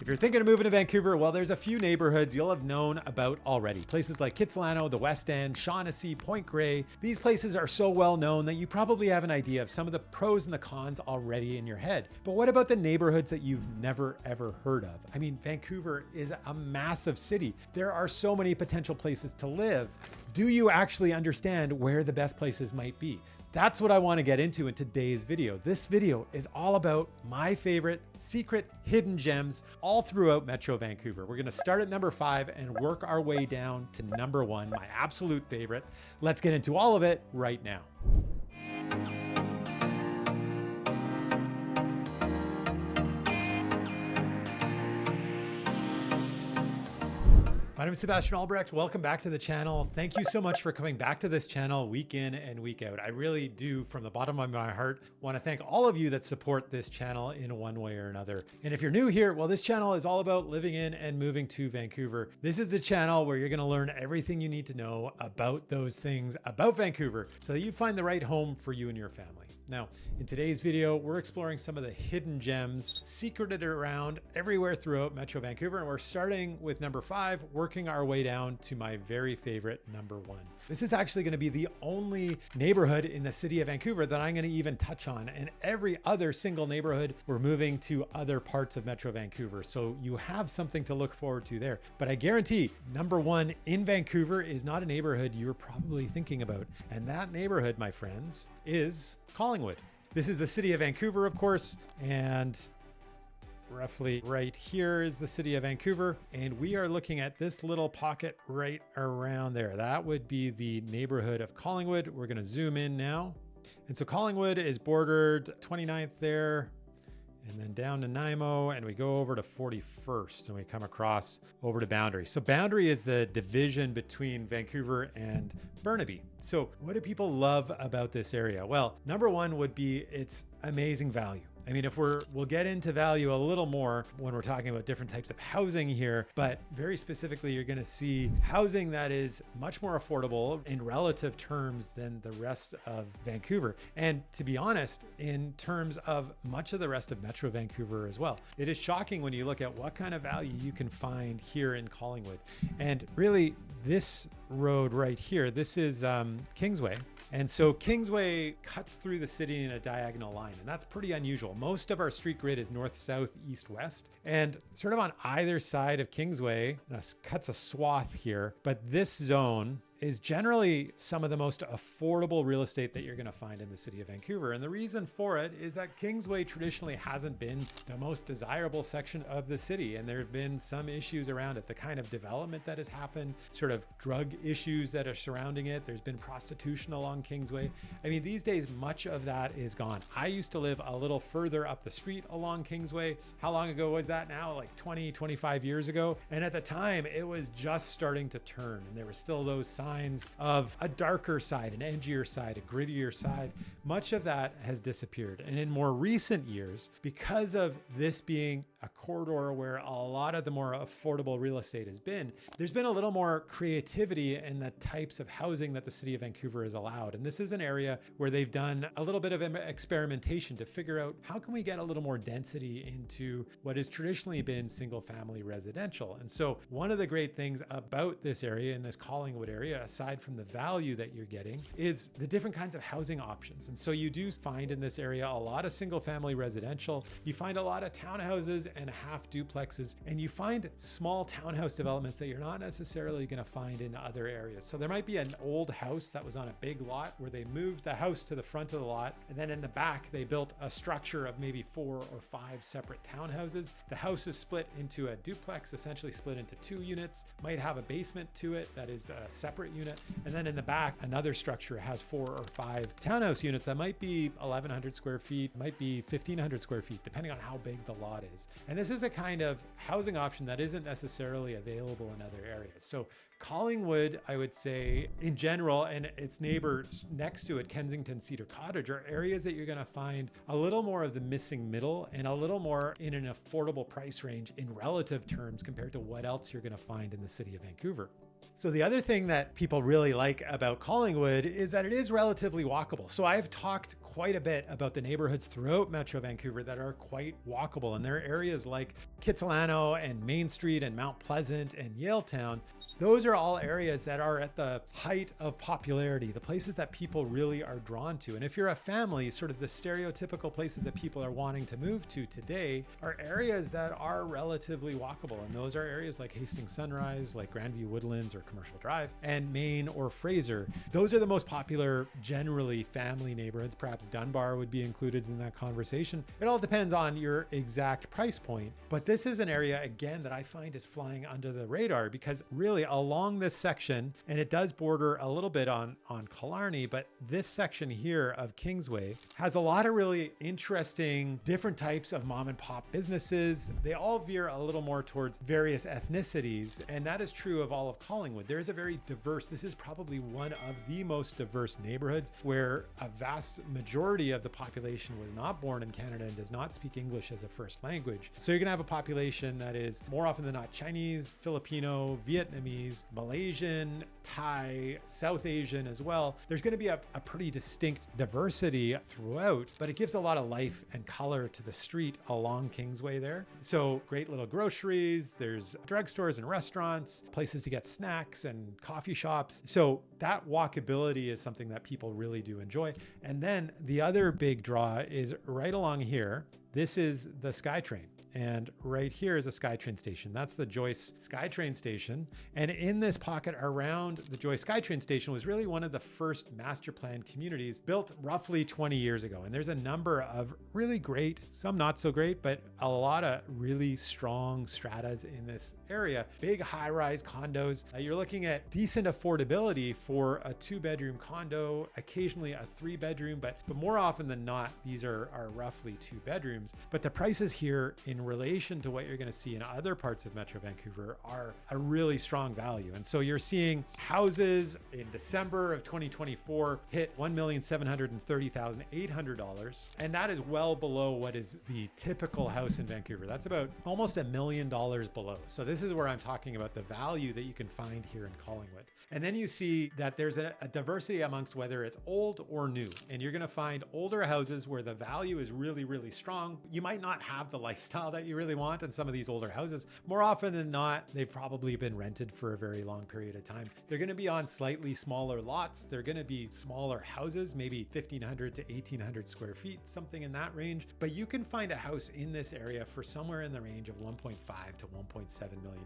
If you're thinking of moving to Vancouver, well, there's a few neighborhoods you'll have known about already. Places like Kitsilano, the West End, Shaughnessy, Point Grey. These places are so well known that you probably have an idea of some of the pros and the cons already in your head. But what about the neighborhoods that you've never ever heard of? I mean, Vancouver is a massive city. There are so many potential places to live. Do you actually understand where the best places might be? That's what I want to get into in today's video. This video is all about my favorite secret hidden gems all throughout Metro Vancouver. We're going to start at number 5 and work our way down to number 1, my absolute favorite. Let's get into all of it right now. My name is Sebastian Albrecht. Welcome back to the channel. Thank you so much for coming back to this channel week in and week out. I really do, from the bottom of my heart, want to thank all of you that support this channel in one way or another. And if you're new here, well, this channel is all about living in and moving to Vancouver. This is the channel where you're going to learn everything you need to know about those things about Vancouver so that you find the right home for you and your family. Now, in today's video, we're exploring some of the hidden gems secreted around everywhere throughout Metro Vancouver. And we're starting with number 5, working our way down to my very favorite number 1. This is actually going to be the only neighborhood in the city of Vancouver that I'm going to even touch on. And every other single neighborhood, we're moving to other parts of Metro Vancouver. So you have something to look forward to there. But I guarantee number 1 in Vancouver is not a neighborhood you're probably thinking about. And that neighborhood, my friends, is Collingwood. This is the city of Vancouver, of course, and roughly right here is the city of Vancouver, and we are looking at this little pocket right around there. That would be the neighborhood of Collingwood. We're going to zoom in now. And so Collingwood is bordered 29th there, and then down to Nanaimo, and we go over to 41st, and we come across over to Boundary. So Boundary is the division between Vancouver and Burnaby. So what do people love about this area? Well, number 1 would be its amazing value. I mean, we'll get into value a little more when we're talking about different types of housing here, but very specifically, you're going to see housing that is much more affordable in relative terms than the rest of Vancouver. And to be honest, in terms of much of the rest of Metro Vancouver as well. It is shocking when you look at what kind of value you can find here in Collingwood. And really, this road right here, this is Kingsway. And so Kingsway cuts through the city in a diagonal line, and that's pretty unusual. Most of our street grid is north, south, east, west, and sort of on either side of Kingsway cuts a swath here. But this zone is generally some of the most affordable real estate that you're going to find in the city of Vancouver. And the reason for it is that Kingsway traditionally hasn't been the most desirable section of the city. And there have been some issues around it, the kind of development that has happened, sort of drug issues that are surrounding it. There's been prostitution along Kingsway. I mean, these days, much of that is gone. I used to live a little further up the street along Kingsway. How long ago was that now? Like 20, 25 years ago. And at the time, it was just starting to turn. And there were still those signs of a darker side, an edgier side, a grittier side. Much of that has disappeared. And in more recent years, because of this being a corridor where a lot of the more affordable real estate has been, there's been a little more creativity in the types of housing that the city of Vancouver has allowed. And this is an area where they've done a little bit of experimentation to figure out how can we get a little more density into what has traditionally been single family residential. And so one of the great things about this area, in this Collingwood area, aside from the value that you're getting, is the different kinds of housing options. And so you do find in this area a lot of single family residential. You find a lot of townhouses and half duplexes, and you find small townhouse developments that you're not necessarily going to find in other areas. So there might be an old house that was on a big lot where they moved the house to the front of the lot, and then in the back they built a structure of maybe 4 or 5 separate townhouses. The house is split into a duplex, essentially split into 2 units, might have a basement to it that is a separate unit, and then in the back another structure has 4 or 5 townhouse units that might be 1,100 square feet, might be 1,500 square feet, depending on how big the lot is. And this is a kind of housing option that isn't necessarily available in other areas. So Collingwood, I would say in general, and its neighbors next to it, Kensington, Cedar Cottage, are areas that you're going to find a little more of the missing middle and a little more in an affordable price range in relative terms compared to what else you're going to find in the city of Vancouver. So the other thing that people really like about Collingwood is that it is relatively walkable. So I've talked quite a bit about the neighborhoods throughout Metro Vancouver that are quite walkable. And there are areas like Kitsilano and Main Street and Mount Pleasant and Yaletown. Those are all areas that are at the height of popularity, the places that people really are drawn to. And if you're a family, sort of the stereotypical places that people are wanting to move to today are areas that are relatively walkable. And those are areas like Hastings Sunrise, like Grandview Woodlands or Commercial Drive, and Main or Fraser. Those are the most popular, generally family neighborhoods. Perhaps Dunbar would be included in that conversation. It all depends on your exact price point. But this is an area, again, that I find is flying under the radar because really along this section, and it does border a little bit on Killarney, but this section here of Kingsway has a lot of really interesting different types of mom and pop businesses. They all veer a little more towards various ethnicities, and that is true of all of Collingwood. There is a very diverse, this is probably one of the most diverse neighborhoods where a vast majority of the population was not born in Canada and does not speak English as a first language. So you're gonna have a population that is more often than not Chinese, Filipino, Vietnamese, Malaysian, Thai, South Asian as well. There's going to be a pretty distinct diversity throughout, but it gives a lot of life and color to the street along Kingsway there. So great little groceries, there's drugstores and restaurants, places to get snacks and coffee shops. So that walkability is something that people really do enjoy. And then the other big draw is right along here. This is the SkyTrain. And right here is a SkyTrain station. That's the Joyce SkyTrain station. And in this pocket around the Joyce SkyTrain station was really one of the first master plan communities built roughly 20 years ago. And there's a number of really great, some not so great, but a lot of really strong stratas in this area. Big high-rise condos. You're looking at decent affordability for a 2-bedroom condo, occasionally a 3-bedroom, but more often than not, these are roughly 2 bedrooms. But the prices here in relation to what you're going to see in other parts of Metro Vancouver are a really strong value. And so you're seeing houses in December of 2024 hit $1,730,800. And that is well below what is the typical house in Vancouver. That's about almost $1 million below. So this is where I'm talking about the value that you can find here in Collingwood. And then you see that there's a diversity amongst whether it's old or new. And you're going to find older houses where the value is really, really strong. You might not have the lifestyle that you really want in some of these older houses. More often than not, they've probably been rented for a very long period of time. They're going to be on slightly smaller lots. They're going to be smaller houses, maybe 1,500 to 1,800 square feet, something in that range. But you can find a house in this area for somewhere in the range of $1.5 to $1.7 million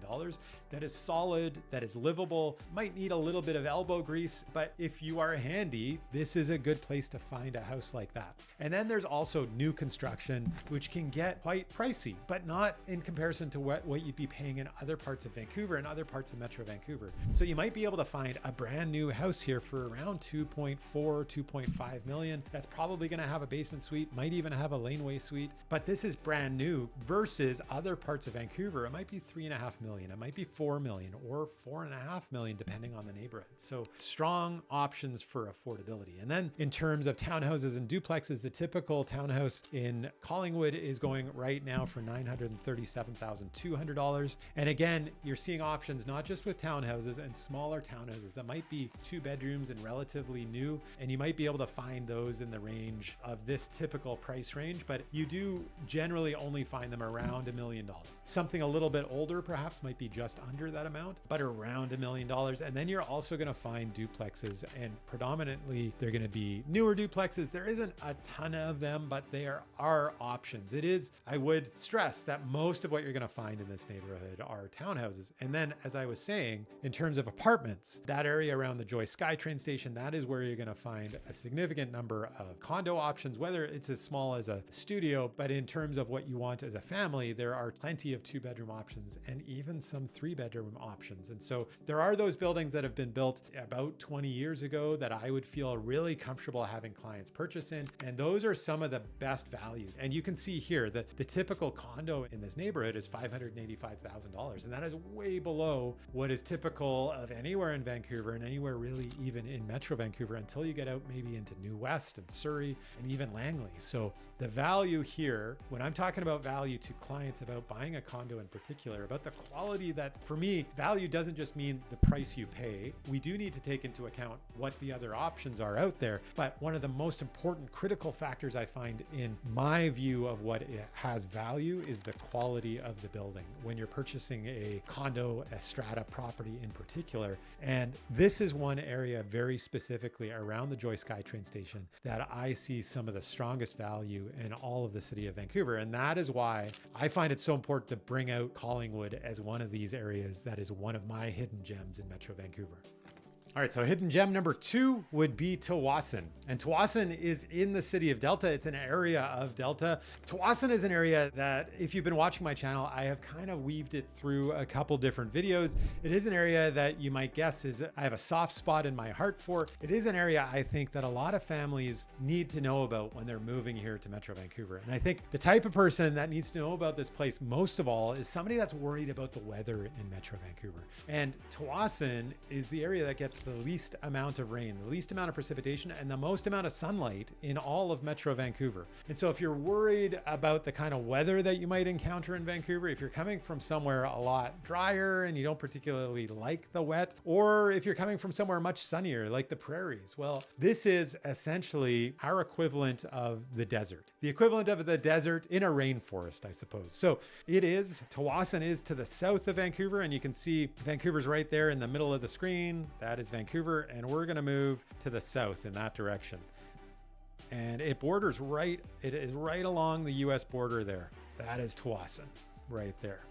that is solid, that is livable, might need a little bit of elbow grease, but if you are handy, this is a good place to find a house like that. And then there's also new construction, which can get quite pricey, but not in comparison to what you'd be paying in other parts of Vancouver and other parts of Metro Vancouver. So you might be able to find a brand new house here for around 2.4, 2.5 million. That's probably going to have a basement suite, might even have a laneway suite, but this is brand new versus other parts of Vancouver. It might be 3.5 million, it might be 4 million or 4.5 million, depending on the neighborhood. So strong options for affordability. And then in terms of townhouses and duplexes, the typical townhouse in Collingwood is going right now for $937,200. And again, you're seeing options not just with townhouses and smaller townhouses that might be 2 bedrooms and relatively new, and you might be able to find those in the range of this typical price range, but you do generally only find them around $1 million. Something a little bit older perhaps might be just under that amount, but around $1 million. And then you're also going to find duplexes, and predominantly they're going to be newer duplexes. There isn't a ton of them, but there are options. It is, I would stress that most of what you're going to find in this neighborhood are townhouses. And then, as I was saying, in terms of apartments, that area around the Joyce SkyTrain station, that is where you're going to find a significant number of condo options, whether it's as small as a studio, but in terms of what you want as a family, there are plenty of 2-bedroom options and even some 3-bedroom options. And so there are those buildings that have been built about 20 years ago that I would feel really comfortable having clients purchase in. And those are some of the best values. And you can see here that the typical condo in this neighborhood is $585,000. And that is way below what is typical of anywhere in Vancouver and anywhere really even in Metro Vancouver until you get out maybe into New West and Surrey and even Langley. So the value here, when I'm talking about value to clients about buying a condo in particular, about the quality that, for me, value doesn't just mean the price you pay. We do need to take into account what the other options are out there. But one of the most important critical factors I find in my view of what it has value is the quality of the building when you're purchasing a condo, a strata property in particular. And this is one area very specifically around the Joyce SkyTrain station that I see some of the strongest value in all of the city of Vancouver. And that is why I find it so important to bring out Collingwood as one of these areas that is one of my hidden gems in Metro Vancouver. All right, so hidden gem number 2 would be Tsawwassen. And Tsawwassen is in the city of Delta. It's an area of Delta. Tsawwassen is an area that, if you've been watching my channel, I have kind of weaved it through a couple different videos. It is an area that you might guess is I have a soft spot in my heart for. It is an area I think that a lot of families need to know about when they're moving here to Metro Vancouver. And I think the type of person that needs to know about this place most of all is somebody that's worried about the weather in Metro Vancouver. And Tsawwassen is the area that gets the least amount of rain, the least amount of precipitation, and the most amount of sunlight in all of Metro Vancouver. And so if you're worried about the kind of weather that you might encounter in Vancouver, if you're coming from somewhere a lot drier and you don't particularly like the wet, or if you're coming from somewhere much sunnier like the prairies, well, this is essentially our equivalent of the desert. The equivalent of the desert in a rainforest, I suppose. So Tsawwassen is to the south of Vancouver, and you can see Vancouver's right there in the middle of the screen. That is Vancouver, and we're going to move to the south in that direction. And it is right along the US border there. That is Tsawwassen right there.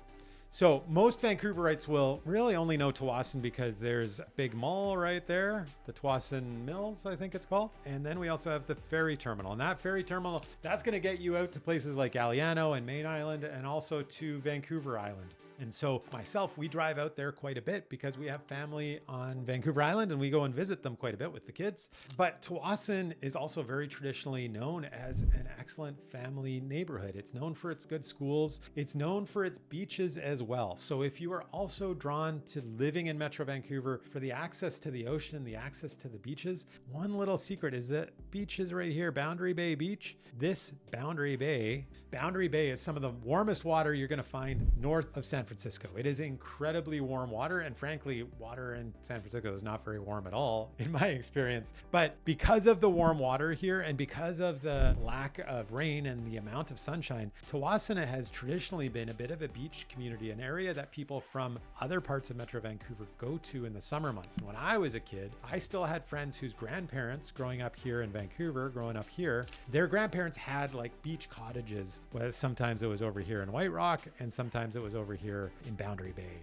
So most Vancouverites will really only know Tsawwassen because there's a big mall right there, the Tsawwassen Mills, I think it's called. And then we also have the ferry terminal. And that ferry terminal, that's going to get you out to places like Yaletown and Main Island, and also to Vancouver Island. And so myself, we drive out there quite a bit because we have family on Vancouver Island and we go and visit them quite a bit with the kids. But Tsawwassen is also very traditionally known as an excellent family neighborhood. It's known for its good schools. It's known for its beaches as well. So if you are also drawn to living in Metro Vancouver for the access to the ocean, the access to the beaches, one little secret is that beach is right here, Boundary Bay Beach. This Boundary Bay is some of the warmest water you're going to find north of San Francisco. It is incredibly warm water, and frankly, water in San Francisco is not very warm at all in my experience. But because of the warm water here and because of the lack of rain and the amount of sunshine, Tsawwassen has traditionally been a bit of a beach community, an area that people from other parts of Metro Vancouver go to in the summer months. And when I was a kid, I still had friends whose grandparents growing up here in Vancouver, their grandparents had like beach cottages. Well, sometimes it was over here in White Rock and sometimes it was over here in Boundary Bay,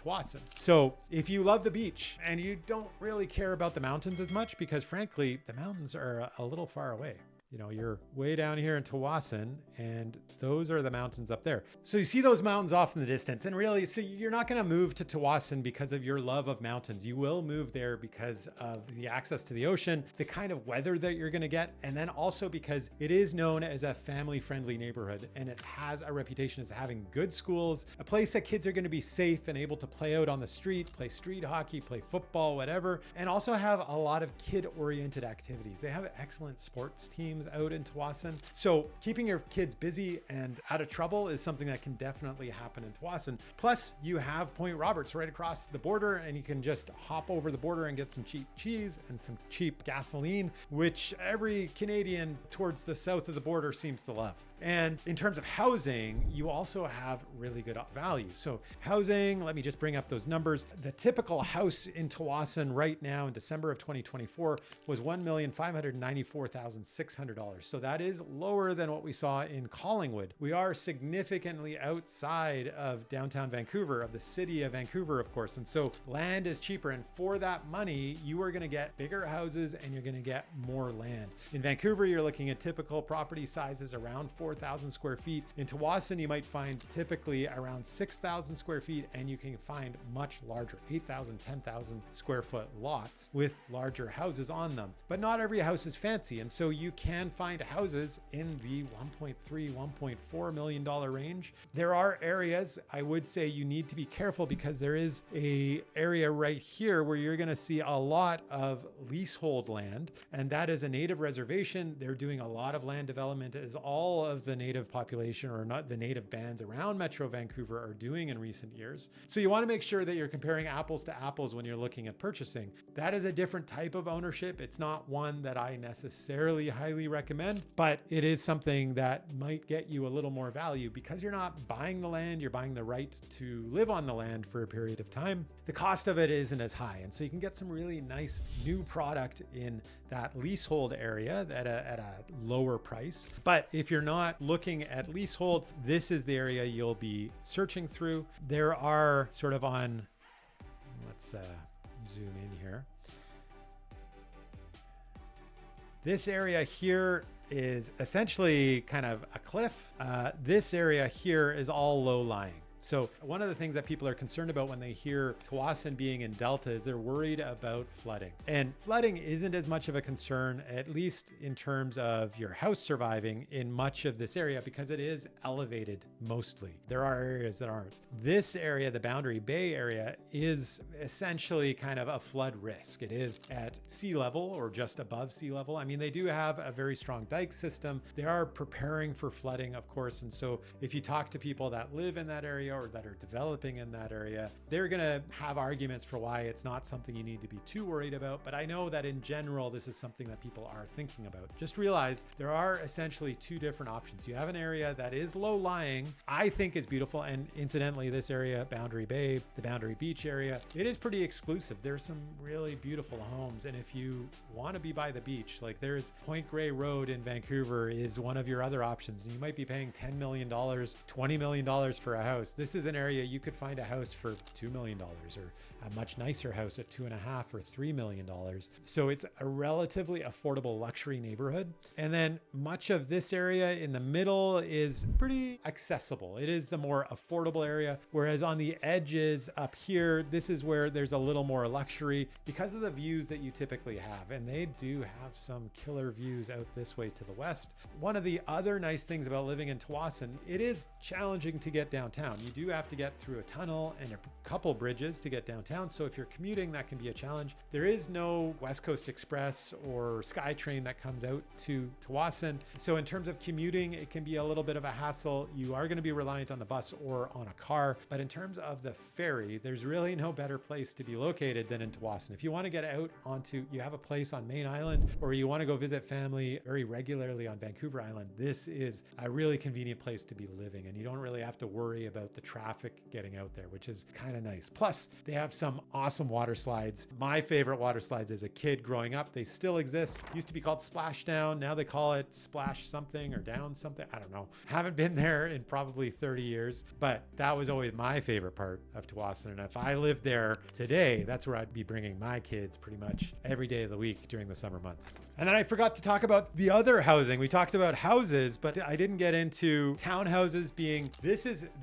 Tsawwassen. So if you love the beach and you don't really care about the mountains as much, because frankly, the mountains are a little far away. You know, you're way down here in Tsawwassen, and those are the mountains up there. So you see those mountains off in the distance, and really, so you're not going to move to Tsawwassen because of your love of mountains. You will move there because of the access to the ocean, the kind of weather that you're going to get, and then also because it is known as a family-friendly neighborhood, and it has a reputation as having good schools, a place that kids are going to be safe and able to play out on the street, play street hockey, play football, whatever, and also have a lot of kid-oriented activities. They have excellent sports teams out in Tsawwassen. So keeping your kids busy and out of trouble is something that can definitely happen in Tsawwassen. Plus you have Point Roberts right across the border, and you can just hop over the border and get some cheap cheese and some cheap gasoline, which every Canadian towards the south of the border seems to love. And in terms of housing, you also have really good value. So housing, let me just bring up those numbers. The typical house in Tsawwassen right now in December of 2024 was $1,594,600. So that is lower than what we saw in Collingwood. We are significantly outside of downtown Vancouver, of the city of Vancouver, of course. And so land is cheaper. And for that money, you are going to get bigger houses and you're going to get more land. In Vancouver, you're looking at typical property sizes around 4 4,000 square feet. In Tawasin, you might find typically around 6,000 square feet, and you can find much larger 8,000, 10,000 square foot lots with larger houses on them. But not every house is fancy, and so you can find houses in the $1.3, $1.4 million range. There are areas, I would say you need to be careful, because there is a area right here where you're going to see a lot of leasehold land, and that is a native reservation. They're doing a lot of land development, as all of the native population, or not the native bands around Metro Vancouver, are doing in recent years. So you want to make sure that you're comparing apples to apples when you're looking at purchasing. That is a different type of ownership. It's not one that I necessarily highly recommend, but it is something that might get you a little more value, because you're not buying the land, you're buying the right to live on the land for a period of time. The cost of it isn't as high, and so you can get some really nice new product in that leasehold area at a lower price. But if you're not looking at leasehold, this is the area you'll be searching through. There are sort of on, let's zoom in here. This area here is essentially kind of a cliff. This area here is all low-lying. So one of the things that people are concerned about when they hear Tawasin being in Delta is they're worried about flooding. And flooding isn't as much of a concern, at least in terms of your house surviving in much of this area, because it is elevated mostly. There are areas that aren't. This area, the Boundary Bay area, is essentially kind of a flood risk. It is at sea level or just above sea level. I mean, they do have a very strong dike system. They are preparing for flooding, of course. And so if you talk to people that live in that area, or that are developing in that area, they're going to have arguments for why it's not something you need to be too worried about. But I know that in general, this is something that people are thinking about. Just realize there are essentially two different options. You have an area that is low lying, I think is beautiful. And incidentally, this area, Boundary Bay, the Boundary Beach area, it is pretty exclusive. There's some really beautiful homes. And if you want to be by the beach, like there's Point Grey Road in Vancouver is one of your other options. And you might be paying $10 million, $20 million for a house. This is an area you could find a house for $2 million, or a much nicer house at $2.5 or $3 million. So it's a relatively affordable luxury neighborhood. And then much of this area in the middle is pretty accessible. It is the more affordable area. Whereas on the edges up here, this is where there's a little more luxury because of the views that you typically have. And they do have some killer views out this way to the west. One of the other nice things about living in Tawasin, it is challenging to get downtown. You do have to get through a tunnel and a couple bridges to get downtown. So if you're commuting, that can be a challenge. There is no West Coast Express or SkyTrain that comes out to Tawasin. So in terms of commuting, it can be a little bit of a hassle. You are going to be reliant on the bus or on a car. But in terms of the ferry, there's really no better place to be located than in Tawasin. If you want to get out onto, you have a place on Main Island, or you want to go visit family very regularly on Vancouver Island, this is a really convenient place to be living. And you don't really have to worry about the traffic getting out there, which is kind of nice. Plus, they have some awesome water slides. My favorite water slides as a kid growing up, they still exist. Used to be called Splashdown. Now they call it Splash something or Down something. I don't know. Haven't been there in probably 30 years, but that was always my favorite part of Tawasin. And if I lived there today, that's where I'd be bringing my kids pretty much every day of the week during the summer months. And then I forgot to talk about the other housing. We talked about houses, but I didn't get into townhouses being,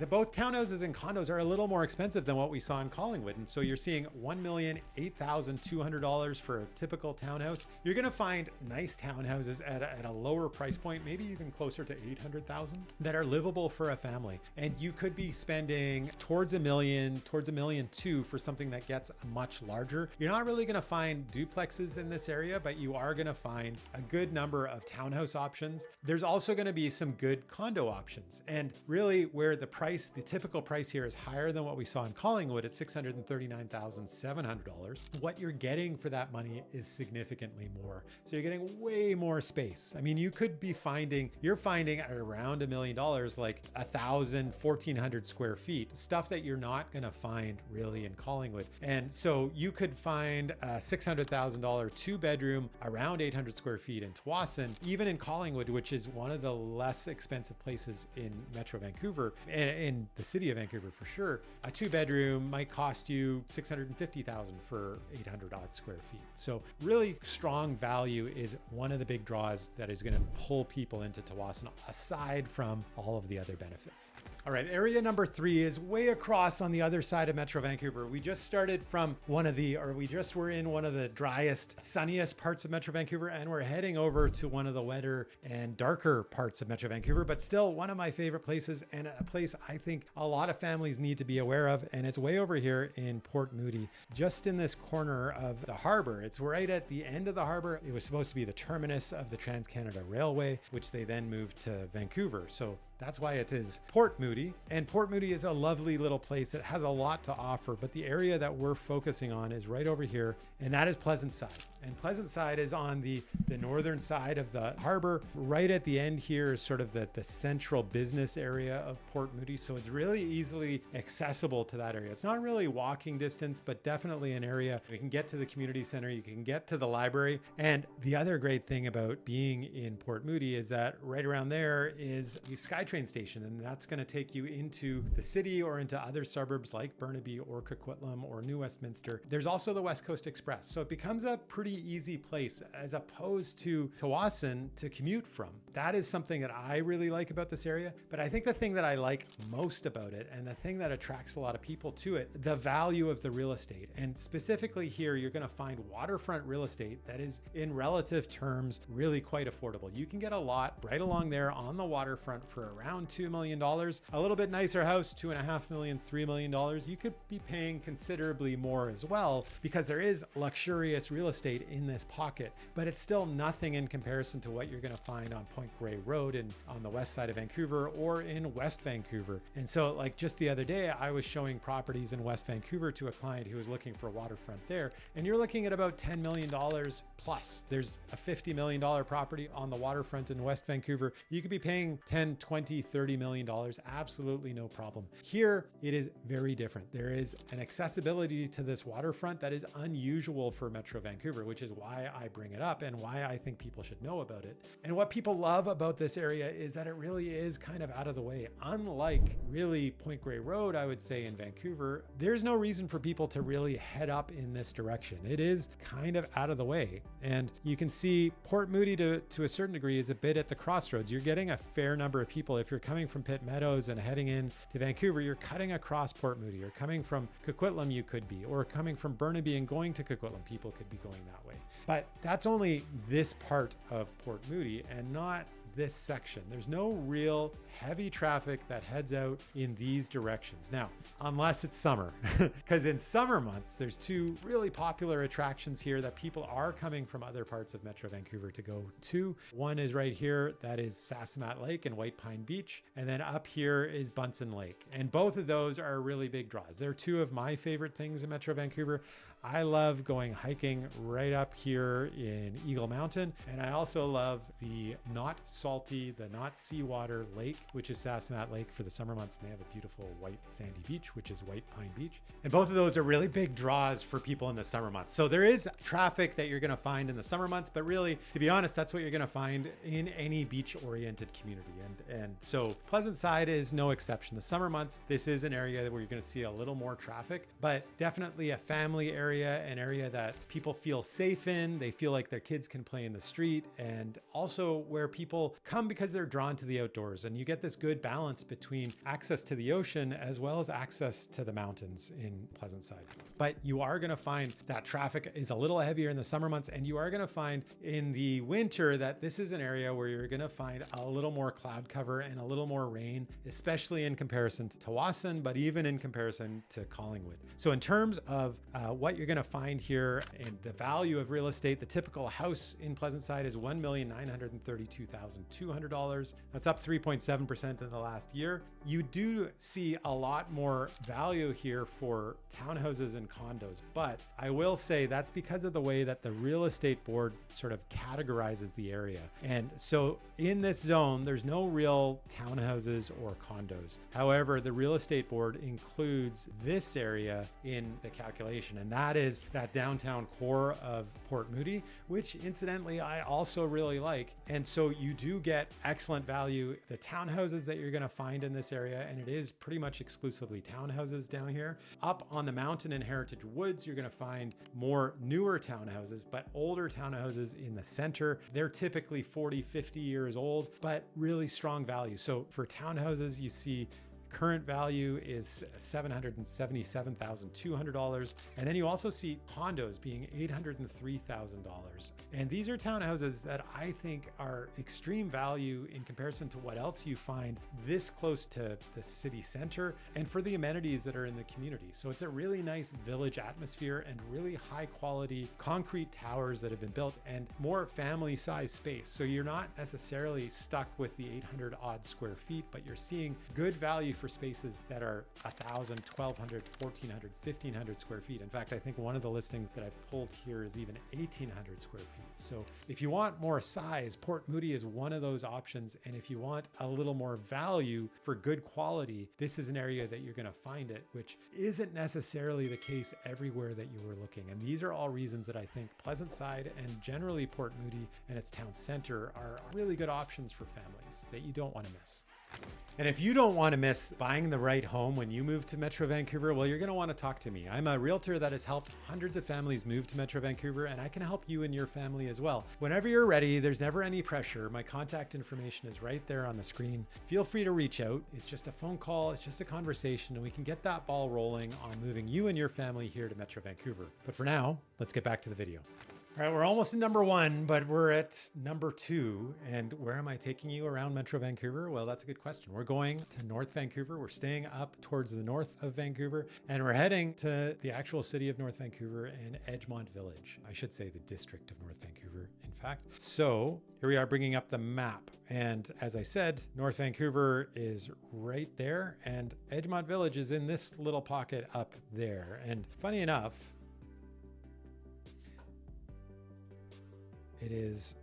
both townhouses and condos are a little more expensive than what we saw in Collingwood. And so you're seeing $1,008,200 for a typical townhouse. You're going to find nice townhouses at a lower price point, maybe even closer to $800,000 that are livable for a family. And you could be spending towards $1 million, towards $1.2 million for something that gets much larger. You're not really going to find duplexes in this area, but you are going to find a good number of townhouse options. There's also going to be some good condo options. And really where the typical price here is higher than what we saw in Collingwood at $639,700. What you're getting for that money is significantly more. So you're getting way more space. I mean, you're finding at around $1 million, like 1,000, 1,400 square feet, stuff that you're not going to find really in Collingwood. And so you could find a $600,000 two-bedroom around 800 square feet in Tawasin, even in Collingwood, which is one of the less expensive places in Metro Vancouver and in the city of Vancouver for sure. A 2-bedroom might cost you $650,000 for 800 odd square feet. So really strong value is one of the big draws that is going to pull people into Tsawwassen, aside from all of the other benefits. All right, area number 3 is way across on the other side of Metro Vancouver. We just started from we just were in one of the driest, sunniest parts of Metro Vancouver, and we're heading over to one of the wetter and darker parts of Metro Vancouver, but still one of my favorite places, and a place I think a lot of families need to be aware of. And it's way over here in Port Moody, just in this corner of the harbor. It's right at the end of the harbor. It was supposed to be the terminus of the Trans-Canada Railway, which they then moved to Vancouver. So that's why it is Port Moody. And Port Moody is a lovely little place. It has a lot to offer, but the area that we're focusing on is right over here, and that is Pleasant Side. And Pleasant Side is on the northern side of the harbor. Right at the end here is sort of the central business area of Port Moody. So it's really easily accessible to that area. It's not really walking distance, but definitely an area. You can get to the community center, you can get to the library. And the other great thing about being in Port Moody is that right around there is the SkyTrain station, and that's going to take you into the city or into other suburbs like Burnaby or Coquitlam or New Westminster. There's also the West Coast Express. So it becomes a pretty easy place as opposed to Tsawwassen to commute from. That is something that I really like about this area. But I think the thing that I like most about it, and the thing that attracts a lot of people to it, the value of the real estate. And specifically here, you're going to find waterfront real estate that is in relative terms really quite affordable. You can get a lot right along there on the waterfront for around $2 million. A little bit nicer house, $2.5 million, $3 million. You could be paying considerably more as well, because there is luxurious real estate in this pocket, but it's still nothing in comparison to what you're going to find on Point Grey Road and on the west side of Vancouver or in West Vancouver. And so like just the other day, I was showing properties in West Vancouver to a client who was looking for waterfront there, and you're looking at about $10 million plus. There's a $50 million property on the waterfront in West Vancouver. You could be paying 10, 20, $30 million, absolutely no problem. Here, it is very different. There is an accessibility to this waterfront that is unusual for Metro Vancouver, which is why I bring it up and why I think people should know about it. And what people love about this area is that it really is kind of out of the way. Unlike really Point Grey Road, I would say in Vancouver, there's no reason for people to really head up in this direction. It is kind of out of the way. And you can see Port Moody to a certain degree is a bit at the crossroads. You're getting a fair number of people. If you're coming from Pitt Meadows and heading in to Vancouver, you're cutting across Port Moody. You're coming from Coquitlam, you could be, or coming from Burnaby and going to Coquitlam, people could be going that way. But that's only this part of Port Moody and not this section. There's no real heavy traffic that heads out in these directions. Now, unless it's summer, because in summer months, there's two really popular attractions here that people are coming from other parts of Metro Vancouver to go to. One is right here, that is Sassamat Lake and White Pine Beach. And then up here is Bunsen Lake. And both of those are really big draws. They're two of my favorite things in Metro Vancouver. I love going hiking right up here in Eagle Mountain. And I also love the not salty, the not seawater lake, which is Sassamat Lake for the summer months. And they have a beautiful white sandy beach, which is White Pine Beach. And both of those are really big draws for people in the summer months. So there is traffic that you're going to find in the summer months, but really, to be honest, that's what you're going to find in any beach-oriented community. And so Pleasant Side is no exception. The summer months, this is an area where you're going to see a little more traffic, but definitely a family area, an area that people feel safe in. They feel like their kids can play in the street, and also where people come because they're drawn to the outdoors. And you get this good balance between access to the ocean as well as access to the mountains in Pleasant Side. But you are going to find that traffic is a little heavier in the summer months, and you are going to find in the winter that this is an area where you're going to find a little more cloud cover and a little more rain, especially in comparison to Tsawwassen, but even in comparison to Collingwood. So in terms of what you're going to find here and the value of real estate, the typical house in Pleasant Side is $1,932,200. That's up 3.7% in the last year. You do see a lot more value here for townhouses and condos, but I will say that's because of the way that the real estate board sort of categorizes the area. And so in this zone, there's no real townhouses or condos. However, the real estate board includes this area in the calculation, and that is that downtown core of Port Moody, which incidentally I also really like. And so you do do get excellent value. The townhouses that you're going to find in this area, and it is pretty much exclusively townhouses down here. Up on the mountain in Heritage Woods, you're going to find more newer townhouses, but older townhouses in the center. They're typically 40, 50 years old, but really strong value. So for townhouses, you see current value is $777,200. And then you also see condos being $803,000. And these are townhouses that I think are extreme value in comparison to what else you find this close to the city center and for the amenities that are in the community. So it's a really nice village atmosphere and really high quality concrete towers that have been built and more family size space. So you're not necessarily stuck with the 800 odd square feet, but you're seeing good value for spaces that are 1,000, 1,200, 1,400, 1,500 square feet. In fact, I think one of the listings that I've pulled here is even 1,800 square feet. So if you want more size, Port Moody is one of those options. And if you want a little more value for good quality, this is an area that you're going to find it, which isn't necessarily the case everywhere that you were looking. And these are all reasons that I think Pleasant Side and generally Port Moody and its town center are really good options for families that you don't want to miss. And if you don't want to miss buying the right home when you move to Metro Vancouver, well, you're going to want to talk to me. I'm a realtor that has helped hundreds of families move to Metro Vancouver, and I can help you and your family as well. Whenever you're ready, there's never any pressure. My contact information is right there on the screen. Feel free to reach out. It's just a phone call. It's just a conversation, and we can get that ball rolling on moving you and your family here to Metro Vancouver. But for now, let's get back to the video. All right, we're almost in number 1, but we're at number 2. And where am I taking you around Metro Vancouver? Well, that's a good question. We're going to North Vancouver. We're staying up towards the north of Vancouver, and we're heading to the actual city of North Vancouver and Edgemont Village. I should say the district of North Vancouver, in fact. So here we are bringing up the map. And as I said, North Vancouver is right there, and Edgemont Village is in this little pocket up there. And funny enough, it is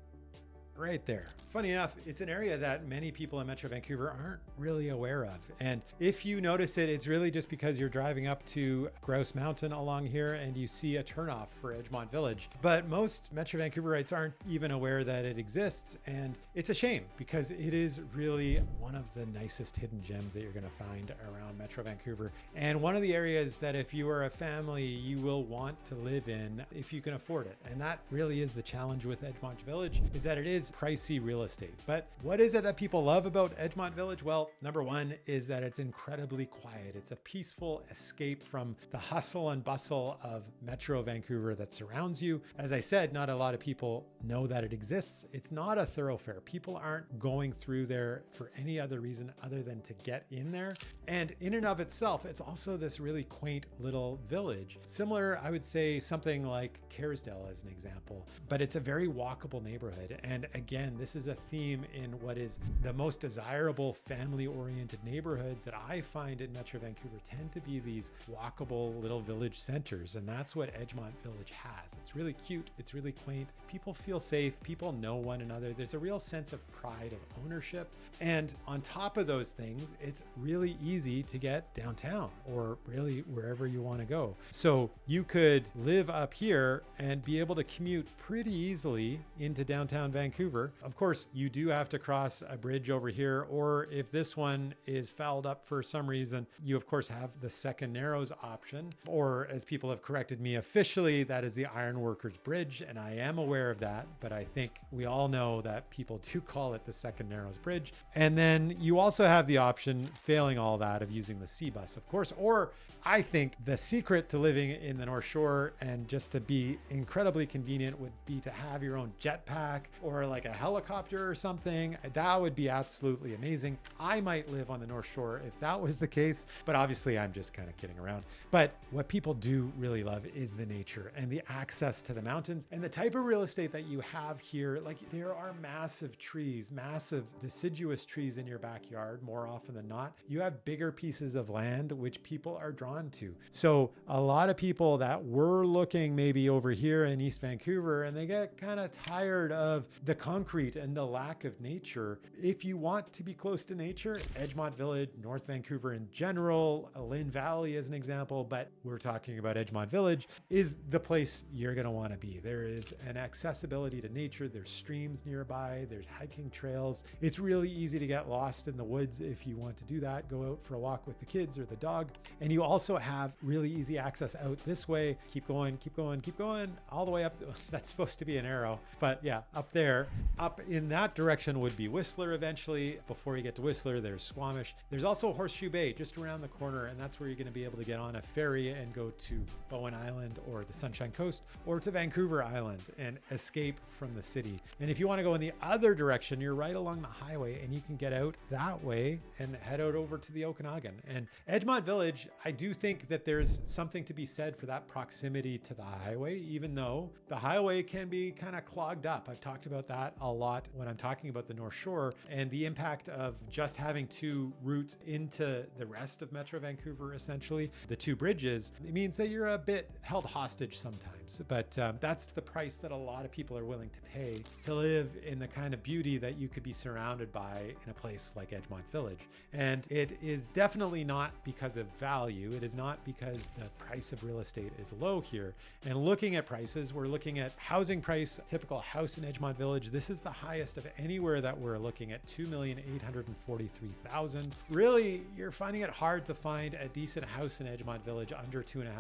right there. Funny enough, it's an area that many people in Metro Vancouver aren't really aware of. And if you notice it, it's really just because you're driving up to Grouse Mountain along here and you see a turnoff for Edgemont Village. But most Metro Vancouverites aren't even aware that it exists. And it's a shame because it is really one of the nicest hidden gems that you're going to find around Metro Vancouver. And one of the areas that if you are a family, you will want to live in if you can afford it. And that really is the challenge with Edgemont Village, is that it is pricey real estate. But what is it that people love about Edgemont Village? Well, number 1 is that it's incredibly quiet. It's a peaceful escape from the hustle and bustle of Metro Vancouver that surrounds you. As I said, not a lot of people know that it exists. It's not a thoroughfare. People aren't going through there for any other reason other than to get in there. And in and of itself, it's also this really quaint little village. Similar, I would say something like Kerrisdale as an example, but it's a very walkable neighborhood. And again, this is a theme in what is the most desirable family-oriented neighborhoods that I find in Metro Vancouver tend to be these walkable little village centers. And that's what Edgemont Village has. It's really cute. It's really quaint. People feel safe. People know one another. There's a real sense of pride of ownership. And on top of those things, it's really easy to get downtown or really wherever you want to go. So you could live up here and be able to commute pretty easily into downtown Vancouver. Of course, you do have to cross a bridge over here, or if this one is fouled up for some reason, you of course have the Second Narrows option, or as people have corrected me officially, that is the Ironworkers Bridge, and I am aware of that, but I think we all know that people do call it the Second Narrows Bridge. And then you also have the option, failing all that, of using the sea bus, of course, or I think the secret to living in the North Shore and just to be incredibly convenient would be to have your own jetpack or like a helicopter or something. That would be absolutely amazing. I might live on the North Shore if that was the case, but obviously I'm just kind of kidding around. But what people do really love is the nature and the access to the mountains and the type of real estate that you have here. Like there are massive trees, massive deciduous trees in your backyard more often than not. You have bigger pieces of land which people are drawn to. So a lot of people that were looking maybe over here in East Vancouver and they get kind of tired of the concrete and the lack of nature. If you want to be close to nature, Edgemont Village, North Vancouver in general, Lynn Valley as an example, but we're talking about Edgemont Village, is the place you're going to want to be. There is an accessibility to nature. There's streams nearby. There's hiking trails. It's really easy to get lost in the woods if you want to do that. Go out for a walk with the kids or the dog. And you also have really easy access out this way. Keep going, keep going, keep going, all the way up. That's supposed to be an arrow, but yeah, up there, up in that direction would be Whistler eventually. Before you get to Whistler, there's Squamish. There's also Horseshoe Bay just around the corner, and that's where you're going to be able to get on a ferry and go to Bowen Island or the Sunshine Coast or to Vancouver Island and escape from the city. And if you want to go in the other direction, you're right along the highway and you can get out that way and head out over to the Okanagan. And Edgemont Village, I do think that there's something to be said for that proximity to the highway, even though the highway can be kind of clogged up. I've talked about that a lot when I'm talking about the North Shore and the impact of just having two routes into the rest of Metro Vancouver, essentially, the two bridges. It means that you're a bit held hostage sometimes, but that's the price that a lot of people are willing to pay to live in the kind of beauty that you could be surrounded by in a place like Edgemont Village. And it is definitely not because of value. It is not because the price of real estate is low here. And looking at prices, we're looking at housing price, typical house in Edgemont Village. This is the highest of anywhere that we're looking at, $2,843,000. Really, you're finding it hard to find a decent house in Edgemont Village under $2.5 million.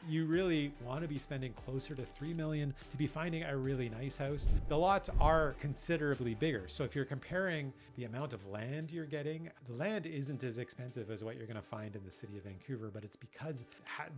You really want to be spending closer to $3 million to be finding a really nice house. The lots are considerably bigger. So if you're comparing the amount of land you're getting, the land isn't as expensive as what you're going to find in the city of Vancouver, but it's because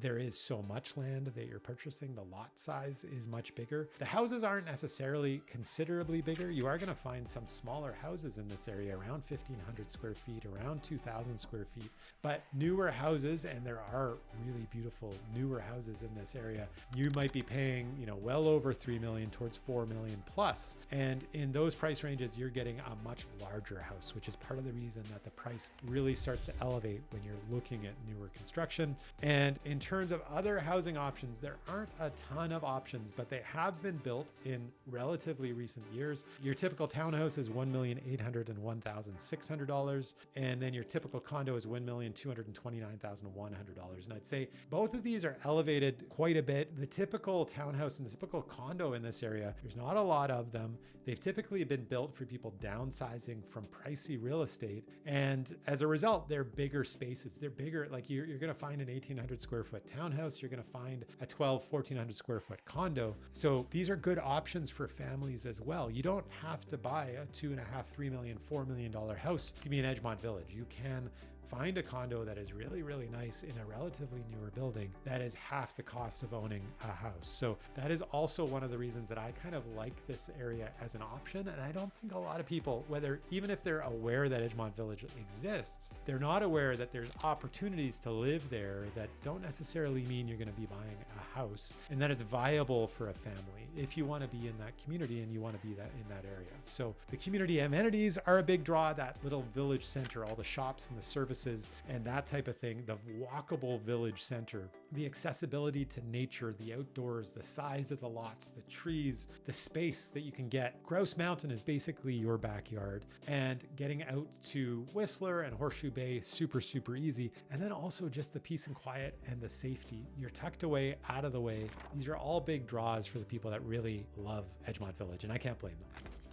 there is so much land that you're purchasing. The lot size is much bigger. The houses aren't necessarily considerably bigger. You are going to find some smaller houses in this area, around 1,500 square feet, around 2,000 square feet, but newer houses, and there are really beautiful newer houses in this area. You might be paying, well over 3 million towards 4 million plus. And in those price ranges, you're getting a much larger house, which is part of the reason that the price really starts to elevate when you're looking at newer construction. And in terms of other housing options, there aren't a ton of options, but they have been built in relatively recent years. Your typical townhouse is $1,801,600. And then your typical condo is $1,229,100. And I'd say both of these are elevated quite a bit. The typical townhouse and the typical condo in this area, there's not a lot of them. They've typically been built for people downsizing from pricey real estate. And as a result, they're bigger spaces. They're bigger. Like you're going to find an 1,800 square foot townhouse. You're going to find a 1,400 square foot condo. So these are good options for families as well. You don't have to buy a $2.5, $3 million, $4 million house to be in Edgemont Village. You can find a condo that is really, really nice in a relatively newer building that is half the cost of owning a house. So that is also one of the reasons that I kind of like this area as an option. And I don't think a lot of people, even if they're aware that Edgemont Village exists, they're not aware that there's opportunities to live there that don't necessarily mean you're going to be buying a house, and that it's viable for a family if you want to be in that community and you want to be in that area. So the community amenities are a big draw. That little village center, all the shops and the services and that type of thing, the walkable village center, the accessibility to nature, the outdoors, the size of the lots, the trees, the space that you can get. Grouse Mountain is basically your backyard, and getting out to Whistler and Horseshoe Bay, super, super easy. And then also just the peace and quiet and the safety. You're tucked away, out of the way. These are all big draws for the people that really love Edgemont Village, and I can't blame them.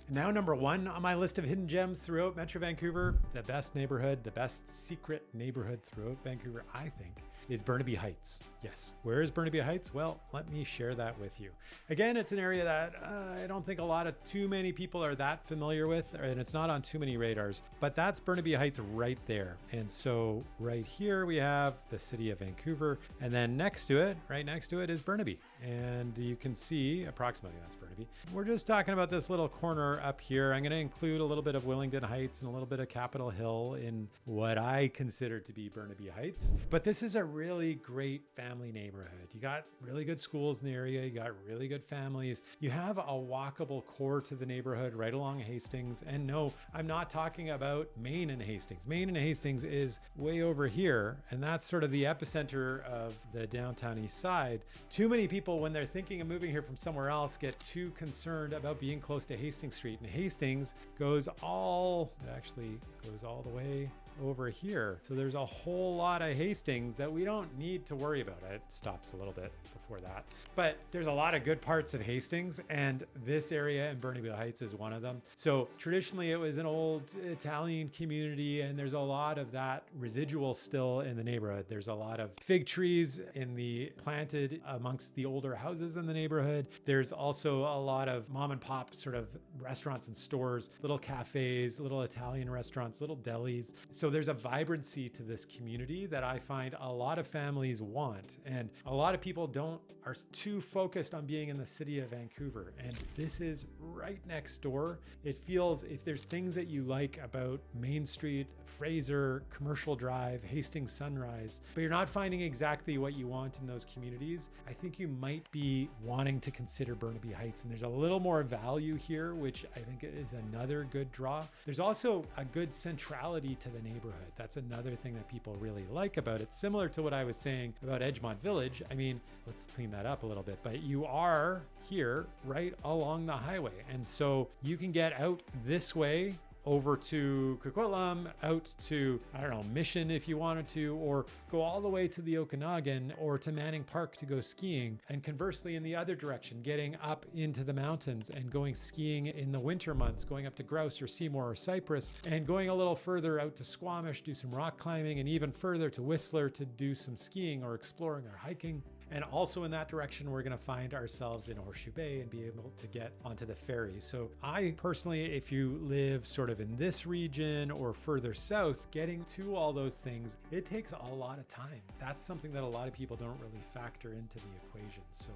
Now, number one on my list of hidden gems throughout Metro Vancouver, the best neighborhood, the best secret neighborhood throughout Vancouver, I think, is Burnaby Heights. Yes, where is Burnaby Heights? Well, let me share that with you. Again, it's an area that I don't think too many people are that familiar with, and it's not on too many radars, but that's Burnaby Heights right there. And so right here we have the city of Vancouver, and then right next to it is Burnaby. And you can see approximately that's Burnaby. We're just talking about this little corner up here. I'm going to include a little bit of Willingdon Heights and a little bit of Capitol Hill in what I consider to be Burnaby Heights. But this is a really great family neighborhood. You got really good schools in the area. You got really good families. You have a walkable core to the neighborhood right along Hastings. And no, I'm not talking about Main and Hastings. Main and Hastings is way over here, and that's sort of the epicenter of the downtown east side. Too many people, when they're thinking of moving here from somewhere else, get too concerned about being close to Hastings Street. And Hastings goes all the way over here. So there's a whole lot of Hastings that we don't need to worry about. It stops a little bit before that. But there's a lot of good parts of Hastings, and this area in Burnaby Heights is one of them. So traditionally it was an old Italian community, and there's a lot of that residual still in the neighborhood. There's a lot of fig trees planted amongst the older houses in the neighborhood. There's also a lot of mom and pop sort of restaurants and stores, little cafes, little Italian restaurants, little delis. So there's a vibrancy to this community that I find a lot of families want. And a lot of people are too focused on being in the city of Vancouver. And this is right next door. It feels, if there's things that you like about Main Street, Fraser, Commercial Drive, Hastings Sunrise, but you're not finding exactly what you want in those communities, I think you might be wanting to consider Burnaby Heights. And there's a little more value here, which I think is another good draw. There's also a good centrality to the neighborhood. That's another thing that people really like about it. Similar to what I was saying about Edgemont Village. I mean, let's clean that up a little bit, but you are here right along the highway. And so you can get out this way over to Coquitlam, out to, Mission if you wanted to, or go all the way to the Okanagan or to Manning Park to go skiing. And conversely, in the other direction, getting up into the mountains and going skiing in the winter months, going up to Grouse or Seymour or Cypress, and going a little further out to Squamish, do some rock climbing, and even further to Whistler to do some skiing or exploring or hiking. And also in that direction, we're going to find ourselves in Horseshoe Bay and be able to get onto the ferry. So I personally, if you live sort of in this region or further south, getting to all those things, it takes a lot of time. That's something that a lot of people don't really factor into the equation. So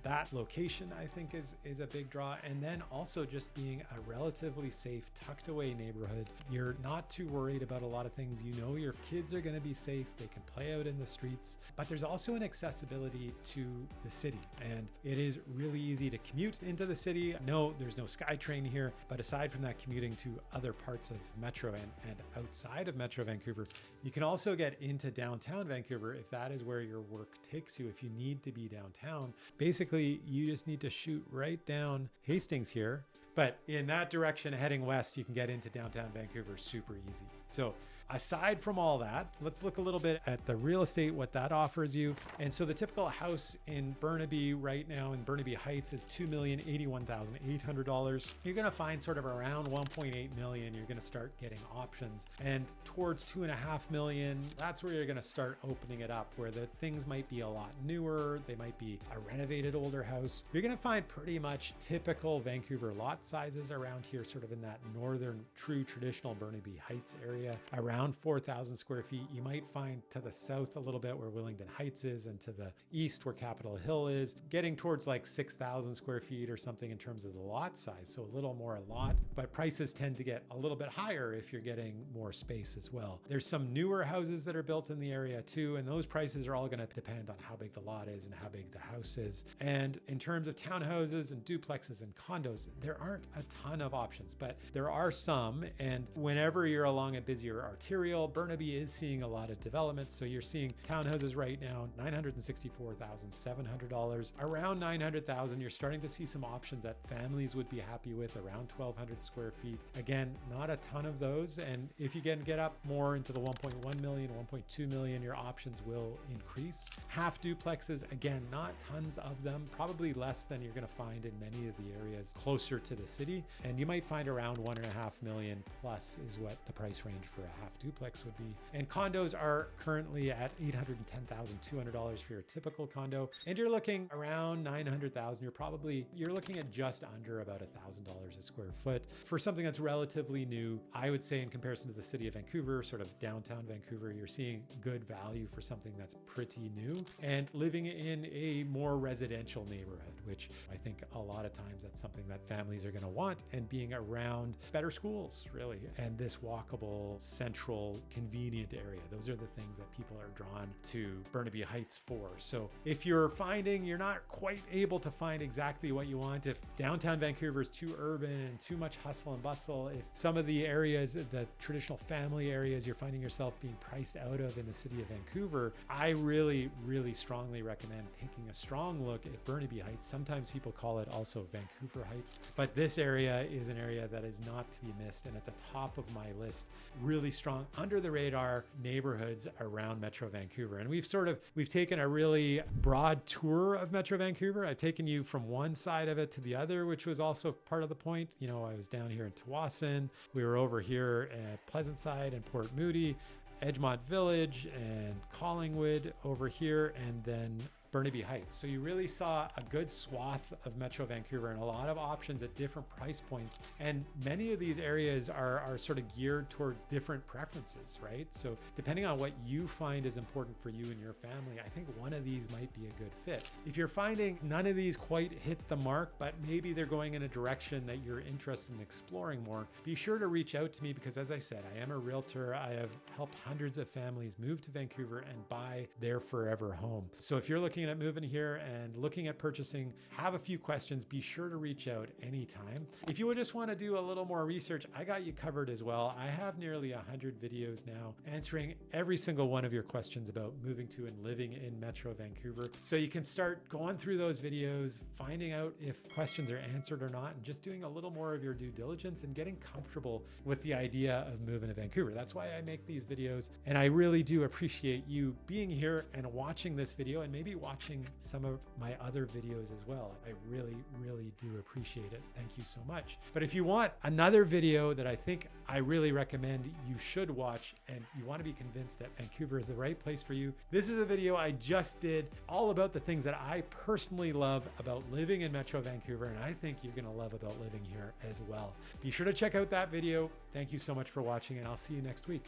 that location, I think, is a big draw. And then also just being a relatively safe, tucked away neighborhood. You're not too worried about a lot of things. You know your kids are going to be safe. They can play out in the streets. But there's also an accessibility to the city. And it is really easy to commute into the city. No, there's no SkyTrain here. But aside from that, commuting to other parts of Metro and outside of Metro Vancouver, you can also get into downtown Vancouver if that is where your work takes you. If you need to be downtown, basically you just need to shoot right down Hastings here. But in that direction, heading west, you can get into downtown Vancouver super easy. So aside from all that, let's look a little bit at the real estate, what that offers you. And so the typical house in Burnaby right now in Burnaby Heights is $2,081,800. You're going to find sort of around 1.8 million. You're going to start getting options, and towards 2.5 million, that's where you're going to start opening it up, where the things might be a lot newer. They might be a renovated older house. You're going to find pretty much typical Vancouver lot sizes around here, sort of in that northern, true traditional Burnaby Heights area, around 4,000 square feet. You might find to the south a little bit where Willingdon Heights is, and to the east where Capitol Hill is, getting towards like 6,000 square feet or something in terms of the lot size. So a little more a lot, but prices tend to get a little bit higher if you're getting more space as well. There's some newer houses that are built in the area too, and those prices are all going to depend on how big the lot is and how big the house is. And in terms of townhouses and duplexes and condos, there aren't a ton of options, but there are some. And whenever you're along a busier arterial, Burnaby is seeing a lot of development. So you're seeing townhouses right now, $964,700, around $900,000. You're starting to see some options that families would be happy with, around 1,200 square feet. Again, not a ton of those. And if you can get up more into the 1.1 million, 1.2 million, your options will increase. Half duplexes, again, not tons of them, probably less than you're going to find in many of the areas closer to the city. And you might find around 1.5 million plus is what the price range for a half duplex would be. And condos are currently at $810,200 for your typical condo. And you're looking around $900,000. You're looking at just under about $1,000 a square foot for something that's relatively new. I would say in comparison to the city of Vancouver, sort of downtown Vancouver, you're seeing good value for something that's pretty new and living in a more residential neighborhood, which I think a lot of times that's something that families are going to want, and being around better schools, really, and this walkable central central, convenient area. Those are the things that people are drawn to Burnaby Heights for. So if you're finding you're not quite able to find exactly what you want, if downtown Vancouver is too urban and too much hustle and bustle, if some of the areas, the traditional family areas, you're finding yourself being priced out of in the city of Vancouver, I really, really strongly recommend taking a strong look at Burnaby Heights. Sometimes people call it also Vancouver Heights, but this area is an area that is not to be missed. And at the top of my list, really strong under the radar neighborhoods around Metro Vancouver. And we've taken a really broad tour of Metro Vancouver. I've taken you from one side of it to the other, which was also part of the point. You know, I was down here in Tawasin. We were over here at Pleasant Side and Port Moody, Edgemont Village and Collingwood over here, and then Burnaby Heights. So you really saw a good swath of Metro Vancouver and a lot of options at different price points. And many of these areas are sort of geared toward different preferences, right? So depending on what you find is important for you and your family, I think one of these might be a good fit. If you're finding none of these quite hit the mark, but maybe they're going in a direction that you're interested in exploring more, be sure to reach out to me because, as I said, I am a realtor. I have helped hundreds of families move to Vancouver and buy their forever home. So if you're looking at moving here and looking at purchasing, have a few questions, be sure to reach out anytime. If you would just want to do a little more research, I got you covered as well. I have nearly 100 videos now answering every single one of your questions about moving to and living in Metro Vancouver. So you can start going through those videos, finding out if questions are answered or not, and just doing a little more of your due diligence and getting comfortable with the idea of moving to Vancouver. That's why I make these videos. And I really do appreciate you being here and watching this video and maybe watching some of my other videos as well. I really, really do appreciate it. Thank you so much. But if you want another video that I think I really recommend you should watch and you want to be convinced that Vancouver is the right place for you, this is a video I just did all about the things that I personally love about living in Metro Vancouver, and I think you're going to love about living here as well. Be sure to check out that video. Thank you so much for watching, and I'll see you next week.